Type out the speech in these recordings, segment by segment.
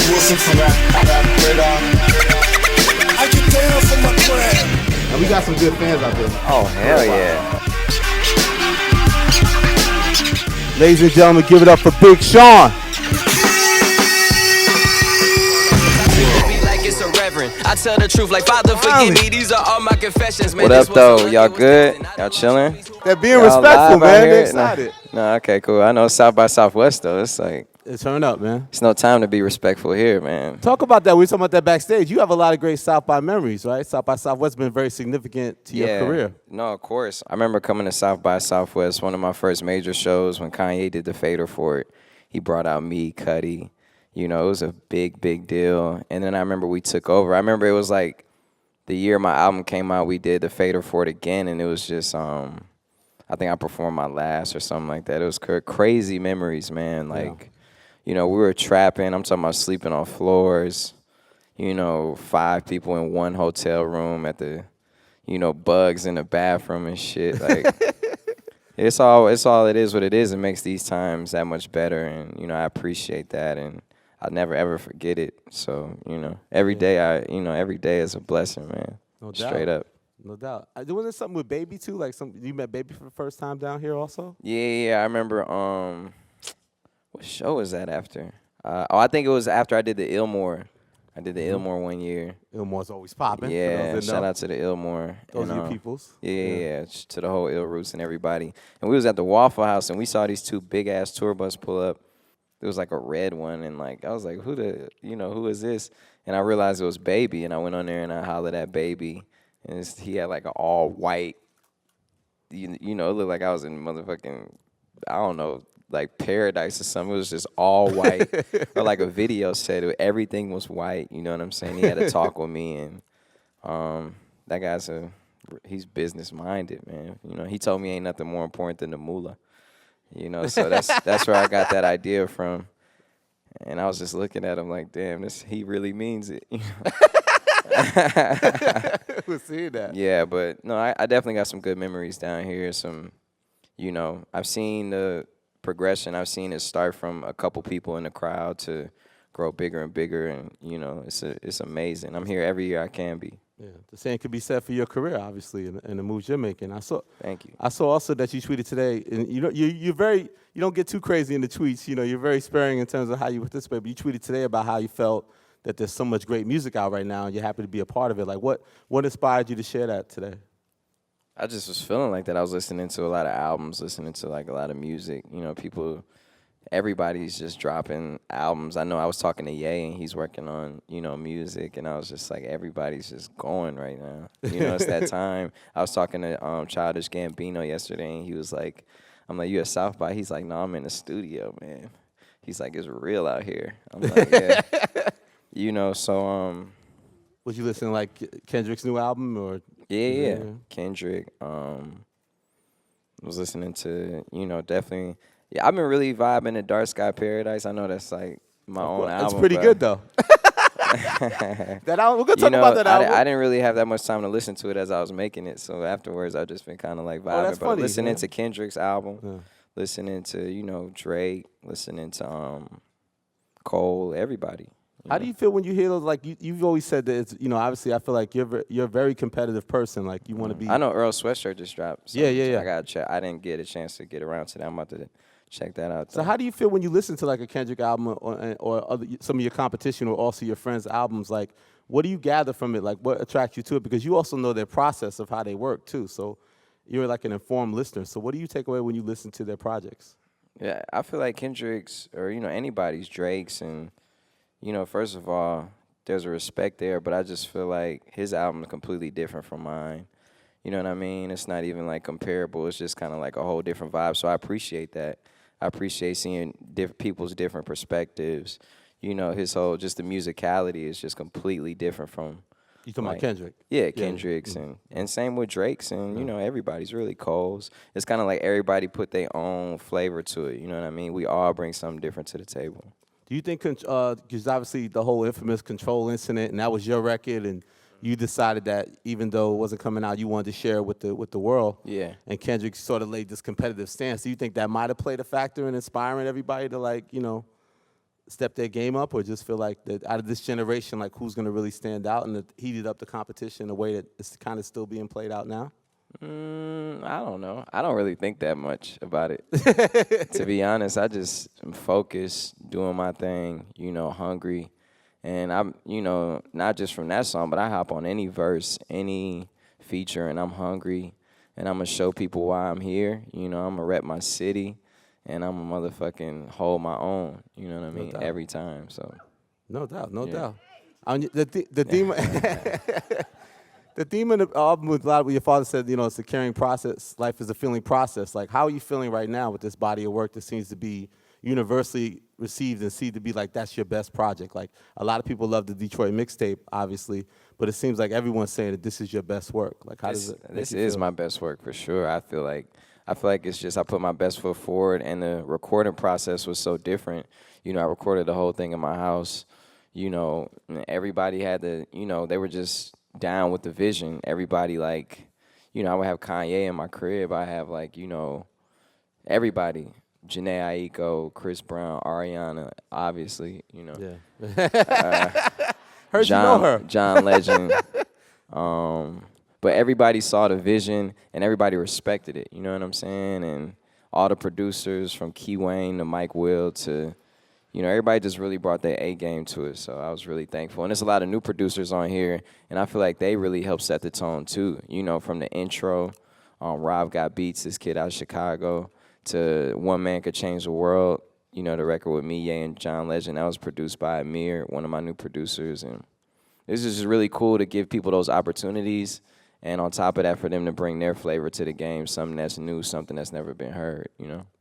Wilson from Rap Radar. I get down from my clan. And we got some good fans out there. Oh, hell yeah. Ladies and gentlemen, give it up for Big Sean. I tell the truth like Father, forgive me. These are all my confessions, man. What up, though? Y'all good? Y'all chilling? They're being respectful, man. They're excited. No, okay, cool. I know South by Southwest, though. It's like... It's turn up, man. It's no time to be respectful here, man. Talk about that. We were talking about that backstage. You have a lot of great South by memories, right? South by Southwest has been very significant to your career. No, of course. I remember coming to South by Southwest, one of my first major shows when Kanye did the Fader for it. He brought out me, Cudi. You know, it was a big, big deal. And then I remember we took over. I remember it was like the year my album came out, we did the Fader for it again, and it was just, I think I performed my last or something like that. It was crazy memories, man. Like, you know, we were trapping. I'm talking about sleeping on floors. You know, 5 people in one hotel room at the, you know, bugs in the bathroom and shit. Like, it's all it is what it is. It makes these times that much better, and you know, I appreciate that, and I'll never ever forget it. So, you know, every day every day is a blessing, man. No doubt. Straight up. No doubt. Wasn't there something with Baby too? Like you met Baby for the first time down here also? Yeah. I remember. What show was that after? I think it was after I did the Illmore. I did the Illmore one year. Illmore's always popping. Yeah, shout out to the Illmore. Those are your peoples. Yeah, to the whole Ill Roots and everybody. And we was at the Waffle House, and we saw these 2 big-ass tour bus pull up. There was like a red one, and like I was like, who is this? And I realized it was Baby, and I went on there and I hollered at Baby, and he had like an all white, you know, it looked like I was in motherfucking, I don't know, like paradise or something. It was just all white, or like a video set. Everything was white. You know what I'm saying? He had to talk with me, and that guy's he's business minded, man. You know, he told me ain't nothing more important than the moolah. You know, so that's where I got that idea from. And I was just looking at him like, damn, he really means it. You know? We'll see that. Yeah, but no, I definitely got some good memories down here. Some, you know, I've seen the progression. I've seen it start from a couple people in the crowd to grow bigger and bigger, and you know, it's amazing. I'm here every year I can be. Yeah, the same could be said for your career, obviously, and the moves you're making. Thank you. I saw also that you tweeted today, and you know, you don't get too crazy in the tweets. You know, you're very sparing in terms of how you participate. But you tweeted today about how you felt that there's so much great music out right now, and you're happy to be a part of it. Like, what inspired you to share that today? I just was feeling like that. I was listening to a lot of albums, listening to like a lot of music. You know, everybody's just dropping albums. I know I was talking to Ye, and he's working on, you know, music, and I was just like, everybody's just going right now. You know, it's that time. I was talking to Childish Gambino yesterday, and he was like, I'm like, you at South by? He's like, no, I'm in the studio, man. He's like, it's real out here. I'm like, yeah. You know, so was you listening to like Kendrick's new album or? Yeah. Kendrick. Was listening to, you know, definitely. Yeah, I've been really vibing to Dark Sky Paradise. I know that's like my own album. It's pretty good though. That album, we're gonna talk about that album. I didn't really have that much time to listen to it as I was making it. So afterwards, I've just been kind of like vibing. That's funny, listening to Kendrick's album, listening to, you know, Drake, listening to Cole, everybody. How do you feel when you hear those? Like you've always said that it's, you know, obviously I feel like you're a very competitive person. Like you want to be. I know Earl Sweatshirt just dropped. So Yeah. I got to check. I didn't get a chance to get around to that. I'm about to check that out. So how do you feel when you listen to like a Kendrick album or some of your competition or also your friends' albums? Like, what do you gather from it? Like, what attracts you to it? Because you also know their process of how they work too. So you're like an informed listener. So what do you take away when you listen to their projects? Yeah, I feel like Kendrick's or, you know, anybody's, Drake's, and, you know, first of all, there's a respect there, but I just feel like his album is completely different from mine. You know what I mean? It's not even like comparable. It's just kind of like a whole different vibe. So I appreciate that. I appreciate seeing people's different perspectives. You know, his whole, just the musicality is just completely different from. You talking about Kendrick? Yeah, Kendrick's and same with Drake's and, you know, everybody's really Cole's. It's kind of like everybody put their own flavor to it. You know what I mean? We all bring something different to the table. Do you think, because obviously the whole infamous Control incident, and that was your record, and you decided that even though it wasn't coming out, you wanted to share it with the world. Yeah. And Kendrick sort of laid this competitive stance. Do you think that might have played a factor in inspiring everybody to, like, you know, step their game up, or just feel like that out of this generation, like who's going to really stand out and heated up the competition in a way that it's kind of still being played out now? I don't know. I don't really think that much about it. To be honest, I just am focused, doing my thing, hungry. And I'm, not just from that song, but I hop on any verse, any feature, and I'm hungry. And I'm going to show people why I'm here. I'm going to rep my city. And I'm going to motherfucking hold my own, you know what I mean, every time. So, no doubt. The theme, the theme of the album with Loud, what your father said, it's a caring process. Life is a feeling process. Like, how are you feeling right now with this body of work that seems to be universally received and seen to be like that's your best project? Like, a lot of people love the Detroit mixtape, obviously, but it seems like everyone's saying that this is your best work. Like, how does it? This is my best work for sure. I feel like it's just I put my best foot forward, and the recording process was so different. I recorded the whole thing in my house. And everybody had the, they were just down with the vision. Everybody, like, I would have Kanye in my crib. I have, like, everybody. Janae Aiko, Chris Brown, Ariana, obviously, Yeah. Heard you know her. John Legend. But everybody saw the vision, and everybody respected it. You know what I'm saying? And all the producers, from Key Wayne to Mike Will to, everybody just really brought their A game to it. So I was really thankful. And there's a lot of new producers on here, and I feel like they really helped set the tone too. From the intro, Rob Got Beats, this kid out of Chicago, to One Man Could Change the World. The record with me, Ye, and John Legend, that was produced by Amir, one of my new producers. And this is just really cool to give people those opportunities. And on top of that, for them to bring their flavor to the game, something that's new, something that's never been heard,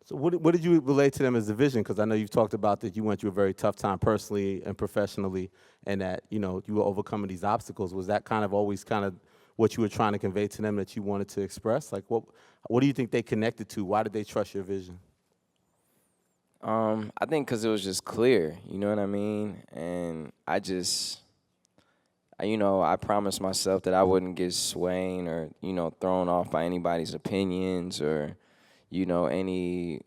So what did you relate to them as a vision? Because I know you've talked about that you went through a very tough time personally and professionally, and that, you were overcoming these obstacles. Was that kind of always kind of what you were trying to convey to them that you wanted to express? Like, what do you think they connected to? Why did they trust your vision? I think because it was just clear, you know what I mean? And I promised myself that I wouldn't get swayed or, thrown off by anybody's opinions or, and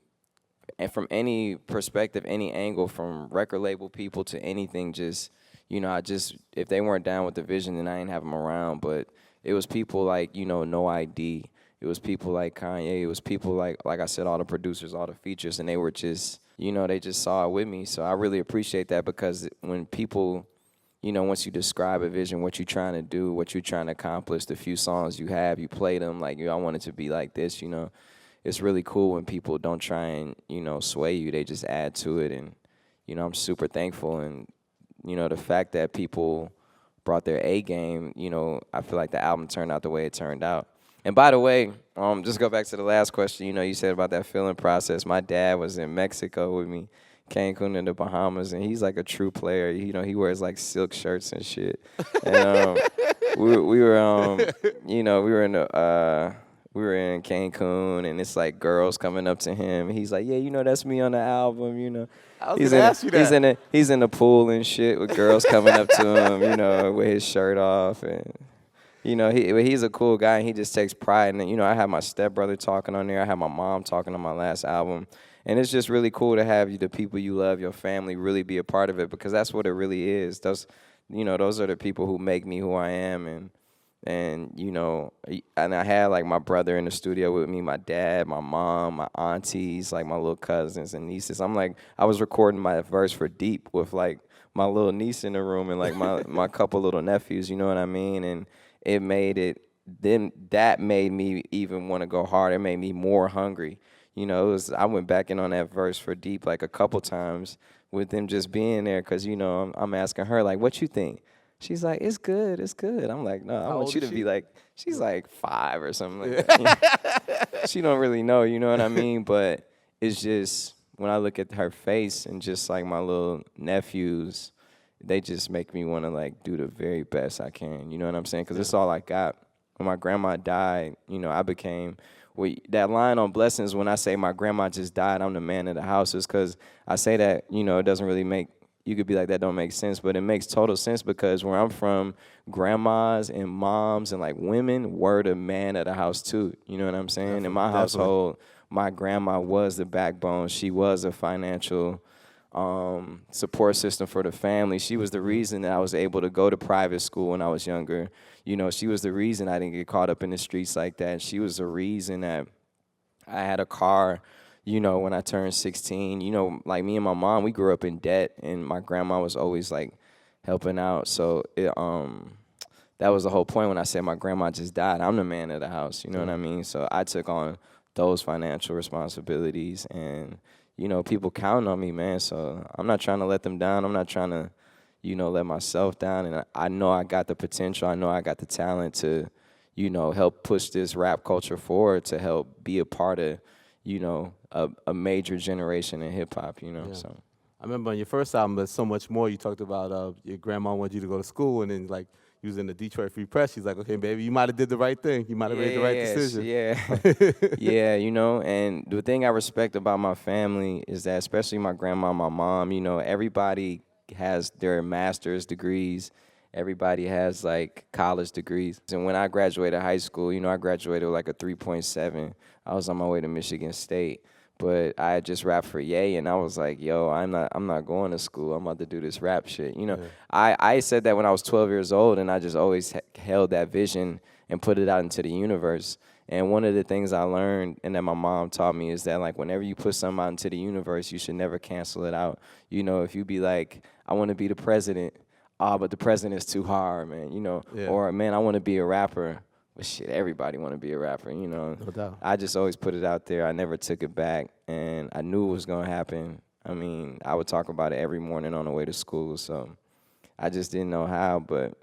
from any perspective, any angle, from record label people to anything, just, if they weren't down with the vision, then I ain't have them around. But it was people like, No ID. It was people like Kanye. It was people like I said, all the producers, all the features, and they were just, they just saw it with me. So I really appreciate that, because when people, once you describe a vision, what you're trying to do, what you're trying to accomplish, the few songs you have, you play them like, I want it to be like this, It's really cool when people don't try and, sway you. They just add to it. And, I'm super thankful. And, the fact that people brought their A game, I feel like the album turned out the way it turned out. And by the way, just go back to the last question, you said about that feeling process. My dad was in Mexico with me, Cancun in the Bahamas, and he's like a true player. He wears like silk shirts and shit. And we were in Cancun, and it's like girls coming up to him. He's like, yeah, that's me on the album, I was gonna ask you that. He's in the pool and shit with girls coming up to him, with his shirt off. And, he's a cool guy, and he just takes pride in it. I had my stepbrother talking on there. I had my mom talking on my last album. And it's just really cool to have the people you love, your family, really be a part of it, because that's what it really is. Those are the people who make me who I am. And I had like my brother in the studio with me, my dad, my mom, my aunties, like my little cousins and nieces. I was recording my verse for Deep with like my little niece in the room and like my couple little nephews, you know what I mean? And that made me even want to go hard. It made me more hungry. I went back in on that verse for Deep like a couple times with them just being there, because, I'm asking her, like, what you think? She's like, it's good, it's good. I'm like, no, I want you to be like, she's like 5 or something like that. She don't really know, you know what I mean? But it's just, when I look at her face and just like my little nephews, they just make me want to like do the very best I can, you know what I'm saying? Because it's all I got. When my grandma died, I became, that line on Blessings, when I say my grandma just died, I'm the man of the house, is because I say that, it doesn't really make, you could be like, that don't make sense, but it makes total sense, because where I'm from, grandmas and moms and like women were the man of the house too. You know what I'm saying? In my household, my grandma was the backbone. She was a financial support system for the family. She was the reason that I was able to go to private school when I was younger. You know, she was the reason I didn't get caught up in the streets like that. She was the reason that I had a car, you know, when I turned 16. You know, like me and my mom, we grew up in debt, and my grandma was always like helping out. So that was the whole point when I said my grandma just died. I'm the man of the house, you know what I mean? So I took on those financial responsibilities, and, you know, people counting on me, man. So I'm not trying to let them down. I'm not trying to, you know, let myself down. And I know I got the potential. I know I got the talent to, you know, help push this rap culture forward, to help be a part of, you know, a major generation in hip hop, you know. Yeah. So I remember on your first album, there's so much more. You talked about your grandma wanted you to go to school, and then like you was in the Detroit Free Press. She's like, okay, baby, you might have did the right thing. You might have made the right decision. Yeah. Yeah, you know, and the thing I respect about my family is that, especially my grandma, my mom, you know, everybody has their master's degrees. Everybody has like college degrees. And when I graduated high school, you know, I graduated with like a 3.7. I was on my way to Michigan State. But I had just rapped for Ye, and I was like, yo, I'm not going to school. I'm about to do this rap shit. You know, I said that when I was 12 years old, and I just always held that vision and put it out into the universe. And one of the things I learned and that my mom taught me is that, like, whenever you put something out into the universe, you should never cancel it out. You know, if you be like, I want to be the president, but the president is too hard, man, you know. Yeah. Or, man, I want to be a rapper. But shit, everybody want to be a rapper, you know. No doubt. I just always put it out there. I never took it back, and I knew it was going to happen. I mean, I would talk about it every morning on the way to school, so I just didn't know how, but,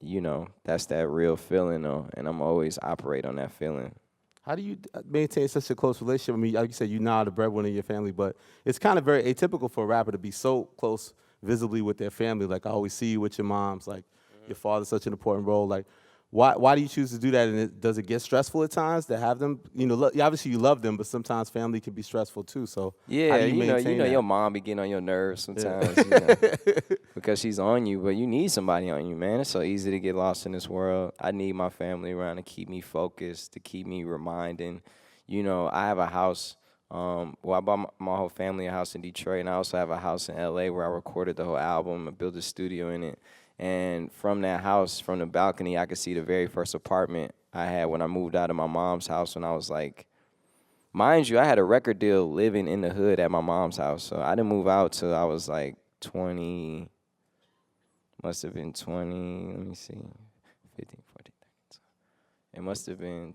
you know, that's that real feeling, though, and I'm always operate on that feeling. How do you maintain such a close relationship? I mean, like you said, you now the breadwinner in your family, but it's kind of very atypical for a rapper to be so close visibly with their family. Like, I always see you with your moms, like, your father's such an important role, like, why do you choose to do that? And does it get stressful at times to have them? You know, obviously you love them, but sometimes family can be stressful too. So yeah, how do you maintain that? Your mom be getting on your nerves sometimes, you know, because she's on you. But you need somebody on you, man. It's so easy to get lost in this world. I need my family around to keep me focused, to keep me reminding. You know, I have a house. I bought my whole family a house in Detroit, and I also have a house in LA where I recorded the whole album. I built a studio in it. And from that house, from the balcony, I could see the very first apartment I had when I moved out of my mom's house when I was like, mind you, I had a record deal living in the hood at my mom's house. So I didn't move out till I was like 20, must have been 20, let me see, 15, 14, 13. It must have been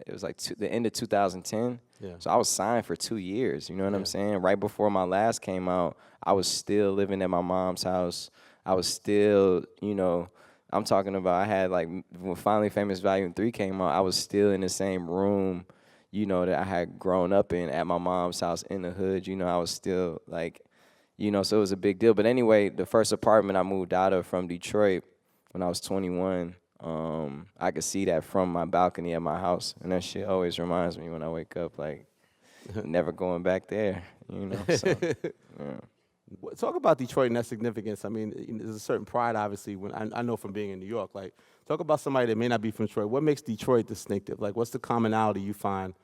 it was like the end of 2010. Yeah. So I was signed for 2 years, you know what I'm saying? Right before my last came out, I was still living at my mom's house. I was still, you know, I'm talking about I had like, when Finally Famous Volume 3 came out, I was still in the same room, you know, that I had grown up in at my mom's house in the hood. You know, I was still like, you know, so it was a big deal. But anyway, the first apartment I moved out of from Detroit when I was 21, I could see that from my balcony at my house. And that shit always reminds me when I wake up, like, never going back there, you know, so, yeah. Talk about Detroit and that significance. I mean, there's a certain pride, obviously, when I know from being in New York. Like, talk about somebody that may not be from Detroit. What makes Detroit distinctive? Like, what's the commonality you find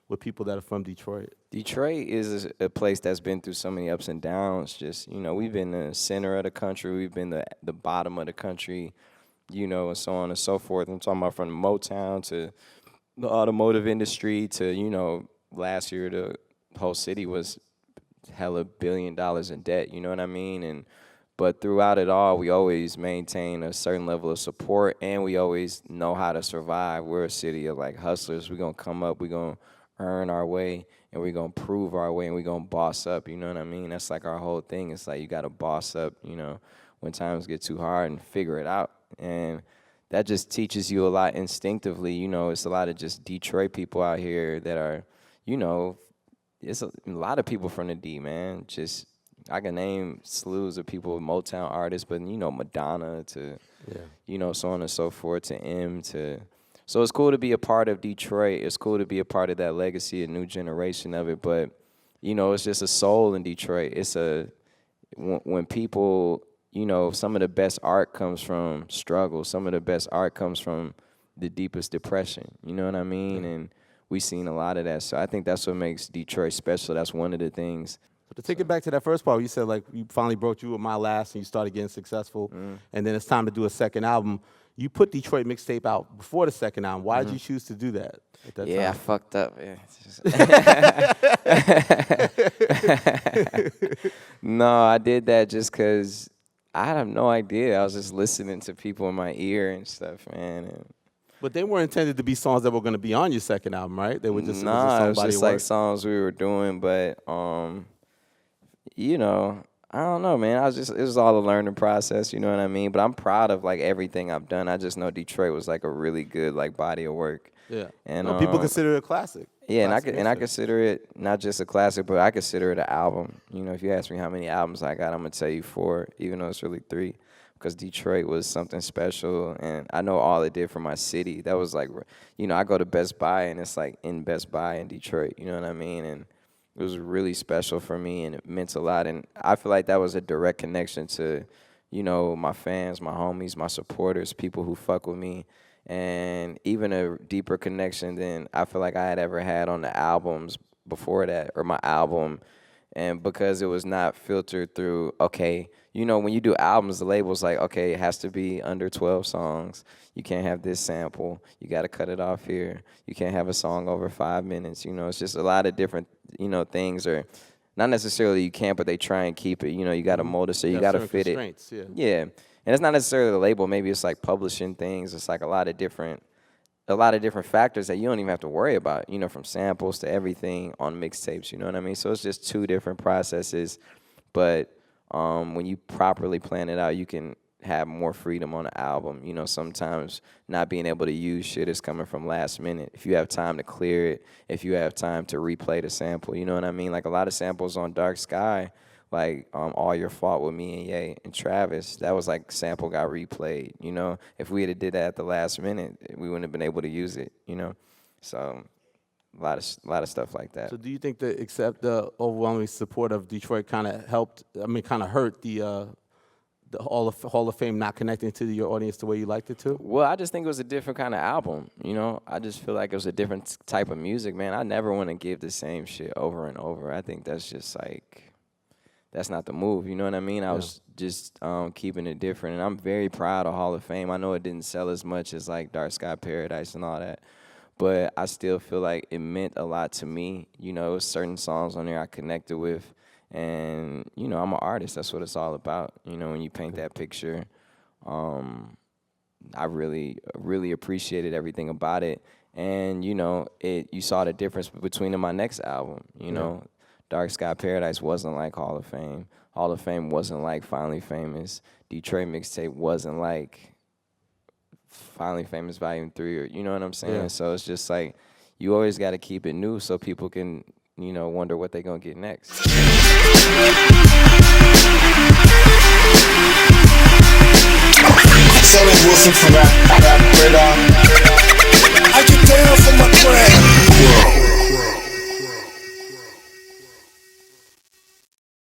with people that are from Detroit? Detroit is a place that's been through so many ups and downs. Just, you know, we've been the center of the country. We've been the bottom of the country, you know, and so on and so forth. I'm talking about from Motown to the automotive industry to, you know, last year the whole city was hella $1 billion in debt, you know what I mean? But throughout it all, we always maintain a certain level of support, and we always know how to survive. We're a city of like hustlers. We're gonna come up, we're gonna earn our way, and we're gonna prove our way, and we're gonna boss up, you know what I mean? That's like our whole thing. It's like you gotta boss up, you know, when times get too hard and figure it out. And that just teaches you a lot instinctively. You know, it's a lot of just Detroit people out here that are, you know, it's a lot of people from the D, man. Just, I can name slews of people, Motown artists, but, you know, Madonna to, you know, so on and so forth, to M to. So it's cool to be a part of Detroit. It's cool to be a part of that legacy, a new generation of it. But, you know, it's just a soul in Detroit. It's when people, you know, some of the best art comes from struggle. Some of the best art comes from the deepest depression. You know what I mean? And we've seen a lot of that. So I think that's what makes Detroit special. That's one of the things. But to take it back to that first part, you said like you finally broke through with My Last and you started getting successful, and then it's time to do a second album. You put Detroit Mixtape out before the second album. Why did you choose to do that at that time? I fucked up. Yeah. No, I did that just because I have no idea. I was just listening to people in my ear and stuff, man. And But they weren't intended to be songs that were going to be on your second album, right? They were just, it was just like songs we were doing, but you know, I don't know, man. It was all a learning process, you know what I mean? But I'm proud of like everything I've done. I just know Detroit was like a really good like body of work. Yeah. And no, people consider it a classic. Yeah, Classic and I consider it not just a classic, but I consider it an album. You know, if you ask me how many albums I got, I'm gonna tell you 4, even though it's really 3. Because Detroit was something special, and I know all it did for my city. That was like, you know, I go to Best Buy, and it's like in Best Buy in Detroit, you know what I mean? And it was really special for me, and it meant a lot. And I feel like that was a direct connection to, you know, my fans, my homies, my supporters, people who fuck with me, and even a deeper connection than I feel like I had ever had on the albums before that, or my album. And because it was not filtered through, okay, you know, when you do albums, the label's like, okay, it has to be under 12 songs. You can't have this sample. You got to cut it off here. You can't have a song over 5 minutes. You know, it's just a lot of different, you know, things. Or not necessarily you can't, but they try and keep it. You know, you got to mold it, so you got to fit it. Yeah. And it's not necessarily the label. Maybe it's like publishing things. It's like a lot of different factors that you don't even have to worry about, you know, from samples to everything on mixtapes, you know what I mean? So it's just 2 different processes. But when you properly plan it out, you can have more freedom on the album. You know, sometimes not being able to use shit is coming from last minute. If you have time to clear it, if you have time to replay the sample, you know what I mean? Like a lot of samples on Dark Sky, like All Your Fault with me and Ye and Travis, that was like sample got replayed, you know? If we had did that at the last minute, we wouldn't have been able to use it, you know? So a lot of stuff like that. So do you think that the overwhelming support of Detroit kind of helped, kind of hurt the Hall of Fame not connecting to your audience the way you liked it to? Well, I just think it was a different kind of album, you know? I just feel like it was a different type of music, man. I never want to give the same shit over and over. I think that's just like, that's not the move, you know what I mean? I was just keeping it different, and I'm very proud of Hall of Fame. I know it didn't sell as much as like Dark Sky Paradise and all that, but I still feel like it meant a lot to me. You know, it was certain songs on there I connected with, and, you know, I'm an artist. That's what it's all about. You know, when you paint that picture, I really, really appreciated everything about it. And, you know, you saw the difference between my next album, you know. Dark Sky Paradise wasn't like Hall of Fame. Hall of Fame wasn't like Finally Famous. Detroit Mixtape wasn't like Finally Famous Volume 3, or, you know what I'm saying? Yeah. So it's just like, you always got to keep it new so people can, you know, wonder what they're going to get next. Selling Wilson from rap radar. I get down for my crack.